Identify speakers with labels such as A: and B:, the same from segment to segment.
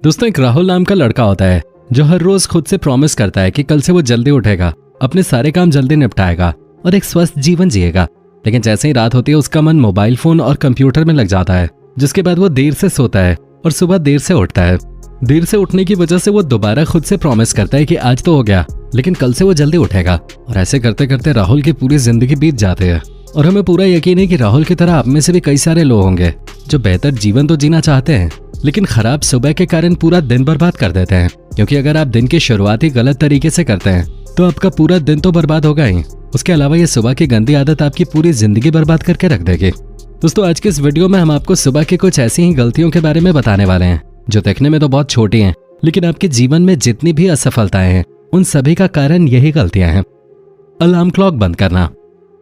A: दोस्तों, एक राहुल नाम का लड़का होता है जो हर रोज खुद से प्रॉमिस करता है कि कल से वो जल्दी उठेगा, अपने सारे काम जल्दी निपटाएगा और एक स्वस्थ जीवन जिएगा। लेकिन जैसे ही रात होती है उसका मन मोबाइल फोन और कंप्यूटर में लग जाता है, जिसके बाद वो देर से सोता है और सुबह देर से उठता है। देर से उठने की वजह से वो दोबारा खुद से प्रॉमिस करता है कि आज तो हो गया, लेकिन कल से वो जल्दी उठेगा। और ऐसे करते करते राहुल की पूरी जिंदगी बीत जाती है। और हमें पूरा यकीन है कि राहुल की तरह आप में से भी कई सारे लोग होंगे जो बेहतर जीवन तो जीना चाहते हैं, लेकिन खराब सुबह के कारण पूरा दिन बर्बाद कर देते हैं। क्योंकि अगर आप दिन की शुरुआत ही गलत तरीके से करते हैं तो आपका पूरा दिन तो बर्बाद होगा ही। उसके अलावा ये सुबह की गंदी आदत आपकी पूरी जिंदगी बर्बाद करके रख देगी। दोस्तों, आज के इस वीडियो में हम आपको सुबह की कुछ ऐसी ही गलतियों के बारे में बताने वाले हैं जो देखने में तो बहुत छोटी हैं, लेकिन आपके जीवन में जितनी भी असफलताएं हैं उन सभी का कारण यही गलतियां हैं। अलार्म क्लॉक बंद करना।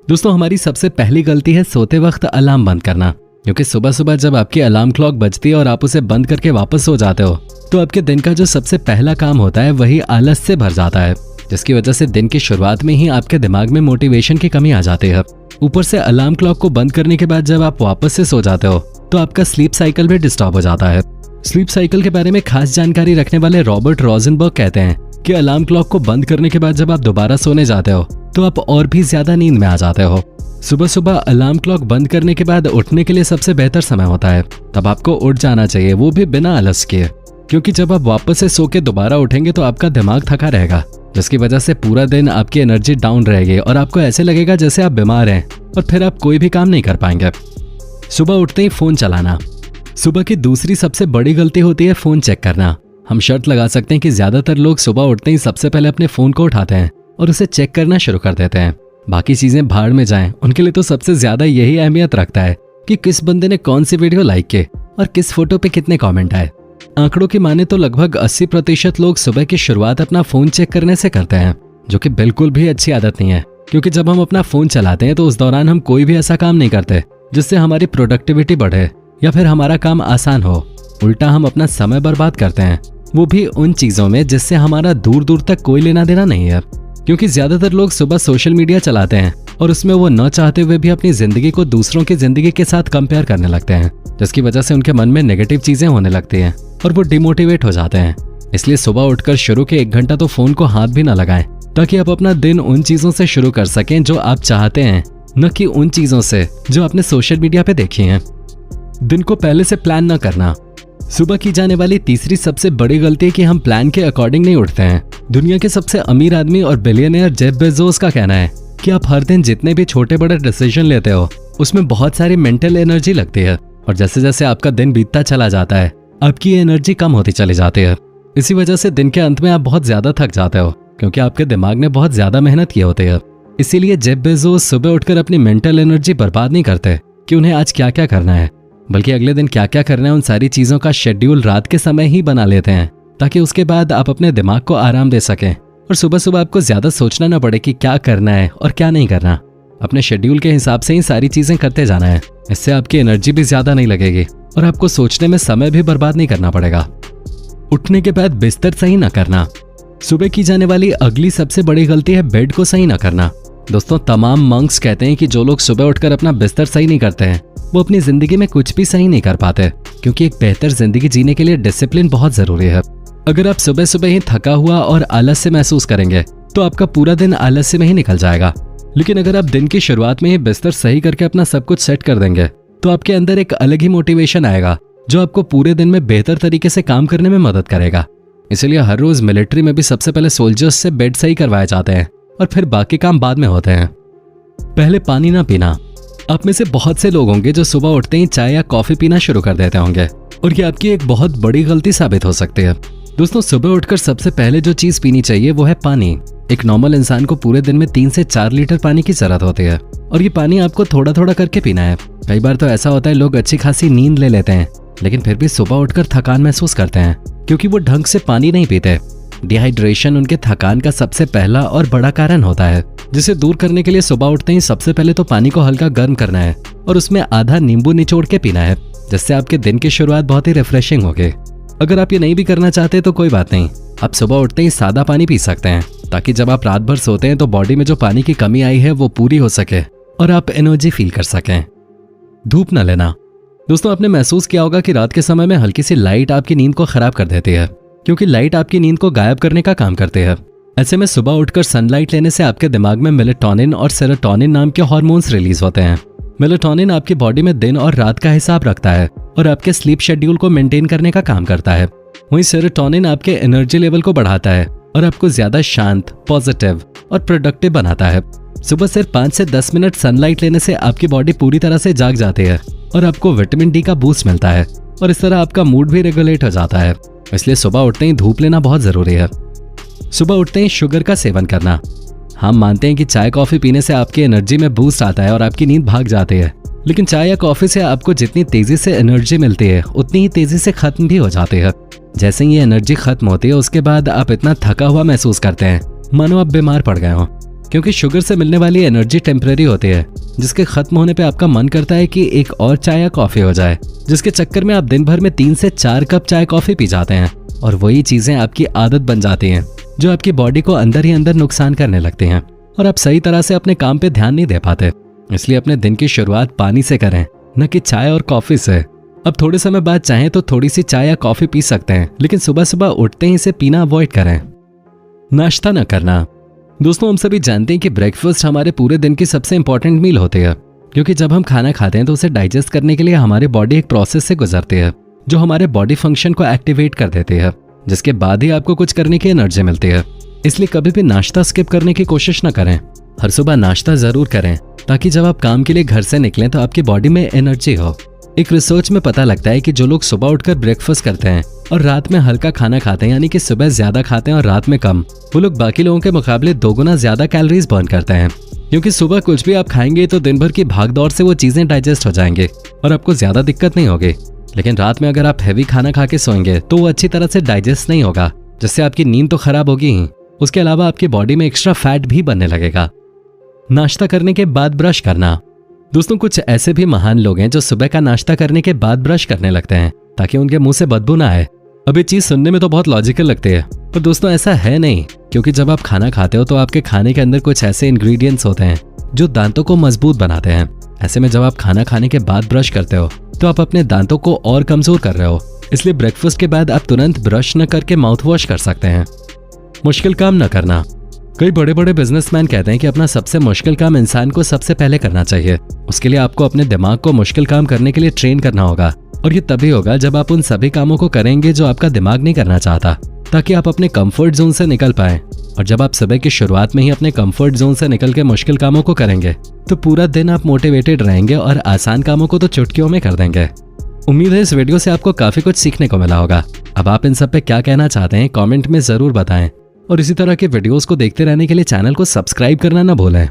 A: दोस्तों, हमारी सबसे पहली गलती है सोते वक्त अलार्म बंद करना। क्योंकि सुबह सुबह जब आपकी अलार्म क्लॉक बजती है और आप उसे बंद करके वापस सो जाते हो तो आपके दिन का जो सबसे पहला काम होता है वही आलस से भर जाता है, जिसकी वजह से दिन की शुरुआत में ही आपके दिमाग में मोटिवेशन की कमी आ जाती है। ऊपर से अलार्म क्लॉक को बंद करने के बाद जब आप वापस से सो जाते हो तो आपका स्लीप साइकिल भी डिस्टर्ब हो जाता है। स्लीप साइकिल के बारे में खास जानकारी रखने वाले रॉबर्ट रोजनबर्ग कहते हैं कि अलार्म क्लॉक को बंद करने के बाद जब आप दोबारा सोने जाते हो तो आप और भी ज्यादा नींद में आ जाते हो। सुबह सुबह अलार्म क्लॉक बंद करने के बाद उठने के लिए सबसे बेहतर समय होता है, तब आपको उठ जाना चाहिए, वो भी बिना आलस किए। क्योंकि जब आप वापस से सो के दोबारा उठेंगे तो आपका दिमाग थका रहेगा, जिसकी वजह से पूरा दिन आपकी एनर्जी डाउन रहेगी और आपको ऐसे लगेगा जैसे आप बीमार हैं और फिर आप कोई भी काम नहीं कर पाएंगे। सुबह उठते ही फोन चलाना। सुबह की दूसरी सबसे बड़ी गलती होती है फोन चेक करना। हम शर्त लगा सकते हैं कि ज्यादातर लोग सुबह उठते ही सबसे पहले अपने फोन को उठाते हैं और उसे चेक करना शुरू कर देते हैं। बाकी चीजें भाड़ में जाएं, उनके लिए तो सबसे ज्यादा यही अहमियत रखता है कि किस बंदे ने कौन सी वीडियो लाइक की और किस फोटो पे कितने कमेंट आए। आंकड़ों की माने तो लगभग 80% लोग सुबह की शुरुआत अपना फोन चेक करने से करते हैं, जो कि बिल्कुल भी अच्छी आदत नहीं है। क्योंकि जब हम अपना फोन चलाते हैं तो उस दौरान हम कोई भी ऐसा काम नहीं करते जिससे हमारी प्रोडक्टिविटी बढ़े या फिर हमारा काम आसान हो। उल्टा हम अपना समय बर्बाद करते हैं, वो भी उन चीजों में जिससे हमारा दूर दूर तक कोई लेना देना नहीं है। क्योंकि ज्यादातर लोग सुबह सोशल मीडिया चलाते हैं और उसमें वो न चाहते हुए भी अपनी जिंदगी को दूसरों की जिंदगी के साथ कंपेयर करने लगते हैं, जिसकी वजह से उनके मन में नेगेटिव चीजें होने लगती हैं और वो डिमोटिवेट हो जाते हैं। इसलिए सुबह उठकर शुरू के 1 घंटा तो फोन को हाथ भी न लगाएं, ताकि आप अपना दिन उन चीजों से शुरू कर सकें जो आप चाहते हैं, न कि उन चीजों से जो आपने सोशल मीडिया पे देखी हैं। दिन को पहले से प्लान न करना। सुबह की जाने वाली तीसरी सबसे बड़ी गलती है कि हम प्लान के अकॉर्डिंग नहीं उठते हैं। दुनिया के सबसे अमीर आदमी और बिलियनियर जेफ बेजोस का कहना है कि आप हर दिन जितने भी छोटे बड़े डिसीजन लेते हो उसमें बहुत सारी मेंटल एनर्जी लगती है, और जैसे जैसे आपका दिन बीतता चला जाता है आपकी एनर्जी कम होती चली जाती है। इसी वजह से दिन के अंत में आप बहुत ज्यादा थक जाते हो, क्योंकि आपके दिमाग ने बहुत ज्यादा मेहनत की होती है। इसीलिए जेफ बेजोस सुबह उठकर अपनी मेंटल एनर्जी बर्बाद नहीं करते कि उन्हें आज क्या क्या करना है, बल्कि अगले दिन क्या क्या करना है उन सारी चीजों का शेड्यूल रात के समय ही बना लेते हैं, ताकि उसके बाद आप अपने दिमाग को आराम दे सकें और सुबह सुबह आपको ज्यादा सोचना न पड़े कि क्या करना है और क्या नहीं करना। अपने शेड्यूल के हिसाब से ही सारी चीजें करते जाना है। इससे आपकी एनर्जी भी ज्यादा नहीं लगेगी और आपको सोचने में समय भी बर्बाद नहीं करना पड़ेगा। उठने के बाद बिस्तर सही न करना। सुबह की जाने वाली अगली सबसे बड़ी गलती है बेड को सही न करना। दोस्तों, तमाम मंक्स कहते हैं कि जो लोग सुबह उठकर अपना बिस्तर सही नहीं करते हैं वो अपनी जिंदगी में कुछ भी सही नहीं कर पाते, क्योंकि एक बेहतर जिंदगी जीने के लिए डिसिप्लिन बहुत जरूरी है। अगर आप सुबह सुबह ही थका हुआ और आलस से महसूस करेंगे तो आपका पूरा दिन आलस्य में ही निकल जाएगा। लेकिन अगर आप दिन की शुरुआत में ही बिस्तर सही करके अपना सब कुछ सेट कर देंगे तो आपके अंदर एक अलग ही मोटिवेशन आएगा जो आपको पूरे दिन में बेहतर तरीके से काम करने में मदद करेगा। इसलिए हर रोज मिलिट्री में भी सबसे पहले सोल्जर्स से बेड सही करवाए जाते हैं और फिर बाकी काम बाद में होते हैं। पहले पानी ना पीना। आप में से बहुत से लोग होंगे जो सुबह उठते ही चाय या कॉफी पीना शुरू कर देते होंगे, और ये आपकी एक बहुत बड़ी गलती साबित हो सकती है। दोस्तों, सुबह उठकर सबसे पहले जो चीज पीनी चाहिए वो है पानी। एक नॉर्मल इंसान को पूरे दिन में 3 से 4 लीटर पानी की जरूरत होती है, और ये पानी आपको थोड़ा थोड़ा करके पीना है। कई बार तो ऐसा होता है लोग अच्छी खासी नींद ले लेते हैं, लेकिन फिर भी सुबह उठकर थकान महसूस करते हैं, क्योंकि वो ढंग से पानी नहीं पीते। डिहाइड्रेशन उनके थकान का सबसे पहला और बड़ा कारण होता है, जिसे दूर करने के लिए सुबह उठते ही सबसे पहले तो पानी को हल्का गर्म करना है और उसमें आधा नींबू निचोड़ के पीना है, जिससे आपके दिन की शुरुआत बहुत ही रिफ्रेशिंग होगी। अगर आप ये नहीं भी करना चाहते तो कोई बात नहीं, आप सुबह उठते ही सादा पानी पी सकते हैं, ताकि जब आप रात भर सोते हैं तो बॉडी में जो पानी की कमी आई है वो पूरी हो सके और आप एनर्जी फील कर सकें। धूप न लेना। दोस्तों आपने महसूस किया होगा कि रात के समय में हल्की सी लाइट आपकी नींद को खराब कर देती है, क्योंकि लाइट आपकी नींद को गायब करने का काम करती है। ऐसे में सुबह उठकर सनलाइट लेने से आपके दिमाग में मेलेटोनिन और सेरोटोनिन नाम के हार्मोन्स रिलीज होते हैं। मेलेटोनिन आपकी बॉडी में दिन और रात का हिसाब रखता है और आपके स्लीप शेड्यूल को मेंटेन करने का काम करता है। वहीं सेरोटोनिन आपके एनर्जी लेवल को बढ़ाता है और आपको ज्यादा शांत, पॉजिटिव और प्रोडक्टिव बनाता है। सुबह सिर्फ 5 से 10 मिनट सनलाइट लेने से आपकी बॉडी पूरी तरह से जाग जाती है और आपको विटामिन डी का बूस्ट मिलता है और इस तरह आपका मूड भी रेगुलेट हो जाता है। इसलिए सुबह उठते ही धूप लेना बहुत जरूरी है। सुबह उठते ही शुगर का सेवन करना। हम मानते हैं कि चाय कॉफी पीने से आपकी एनर्जी में बूस्ट आता है और आपकी नींद भाग जाती है, लेकिन चाय या कॉफी से आपको जितनी तेजी से एनर्जी मिलती है उतनी ही तेजी से खत्म भी हो जाती है। जैसे ही ये एनर्जी खत्म होती है उसके बाद आप इतना थका हुआ महसूस करते हैं मानो आप बीमार पड़ गए हो, क्योंकि शुगर से मिलने वाली एनर्जी टेम्परेरी होती है, जिसके खत्म होने पे आपका मन करता है कि एक और चाय या कॉफी हो जाए, जिसके चक्कर में आप दिन भर में 3 से 4 कप चाय कॉफी पी जाते हैं और वही चीजें आपकी आदत बन जाती हैं जो आपकी बॉडी को अंदर ही अंदर नुकसान करने लगती हैं और आप सही तरह से अपने काम पे ध्यान नहीं दे पाते। इसलिए अपने दिन की शुरुआत पानी से करें, न कि चाय और कॉफी से। अब थोड़े समय बाद चाहें तो थोड़ी सी चाय या कॉफी पी सकते हैं, लेकिन सुबह सुबह उठते ही इसे पीना अवॉइड करें। नाश्ता न करना। दोस्तों हम सभी जानते हैं कि ब्रेकफास्ट हमारे पूरे दिन की सबसे इंपॉर्टेंट मील होती है, क्योंकि जब हम खाना खाते हैं तो उसे डाइजेस्ट करने के लिए हमारी बॉडी एक प्रोसेस से गुजरती है जो हमारे बॉडी फंक्शन को एक्टिवेट कर देती है, जिसके बाद ही आपको कुछ करने की एनर्जी मिलती है। इसलिए कभी भी नाश्ता स्किप करने की कोशिश न करें। हर सुबह नाश्ता जरूर करें ताकि जब आप काम के लिए घर से निकलें तो आपकी बॉडी में एनर्जी हो। एक रिसर्च में पता लगता है कि जो लोग सुबह उठकर ब्रेकफास्ट करते हैं और रात में हल्का खाना खाते हैं, यानी कि सुबह ज्यादा खाते हैं और रात में कम, वो लोग बाकी लोगों के मुकाबले 2 गुना ज्यादा कैलोरीज बर्न करते हैं। क्योंकि सुबह कुछ भी आप खाएंगे तो दिन भर की भागदौड़ से वो चीजें डाइजेस्ट हो जाएंगे और आपको ज्यादा दिक्कत नहीं होगी। लेकिन रात में अगर आप हैवी खाना खा के सोएंगे तो वो अच्छी तरह से डाइजेस्ट नहीं होगा, जिससे आपकी नींद तो खराब होगी ही, उसके अलावा आपकी बॉडी में एक्स्ट्रा फैट भी बनने लगेगा। नाश्ता करने के बाद ब्रश करना। दोस्तों कुछ ऐसे भी महान लोग हैं जो सुबह का नाश्ता करने के बाद ब्रश करने लगते हैं ताकि उनके मुंह से बदबू ना आए। अब ये चीज सुनने में तो बहुत लॉजिकल लगती है, पर दोस्तों ऐसा है नहीं, क्योंकि जब आप खाना खाते हो तो आपके खाने के अंदर कुछ ऐसे इंग्रेडिएंट्स होते हैं जो दांतों को मजबूत बनाते हैं। ऐसे में जब आप खाना खाने के बाद ब्रश करते हो तो आप अपने दांतों को और कमजोर कर रहे हो। इसलिए ब्रेकफास्ट के बाद आप तुरंत ब्रश न करके माउथ वॉश कर सकते हैं। मुश्किल काम न करना। कई बड़े बड़े बिजनेसमैन कहते हैं कि अपना सबसे मुश्किल काम इंसान को सबसे पहले करना चाहिए। उसके लिए आपको अपने दिमाग को मुश्किल काम करने के लिए ट्रेन करना होगा, और ये तभी होगा जब आप उन सभी कामों को करेंगे जो आपका दिमाग नहीं करना चाहता, ताकि आप अपने कंफर्ट जोन से निकल पाएं। और जब आप सुबह की शुरुआत में ही अपने कंफर्ट जोन से निकल के मुश्किल कामों को करेंगे तो पूरा दिन आप मोटिवेटेड रहेंगे और आसान कामों को तो चुटकियों में कर देंगे। उम्मीद है इस वीडियो से आपको काफी कुछ सीखने को मिला होगा। अब आप इन सब पे क्या कहना चाहते हैं कमेंट में जरूर बताएं, और इसी तरह के वीडियोस को देखते रहने के लिए चैनल को सब्सक्राइब करना ना भूलें।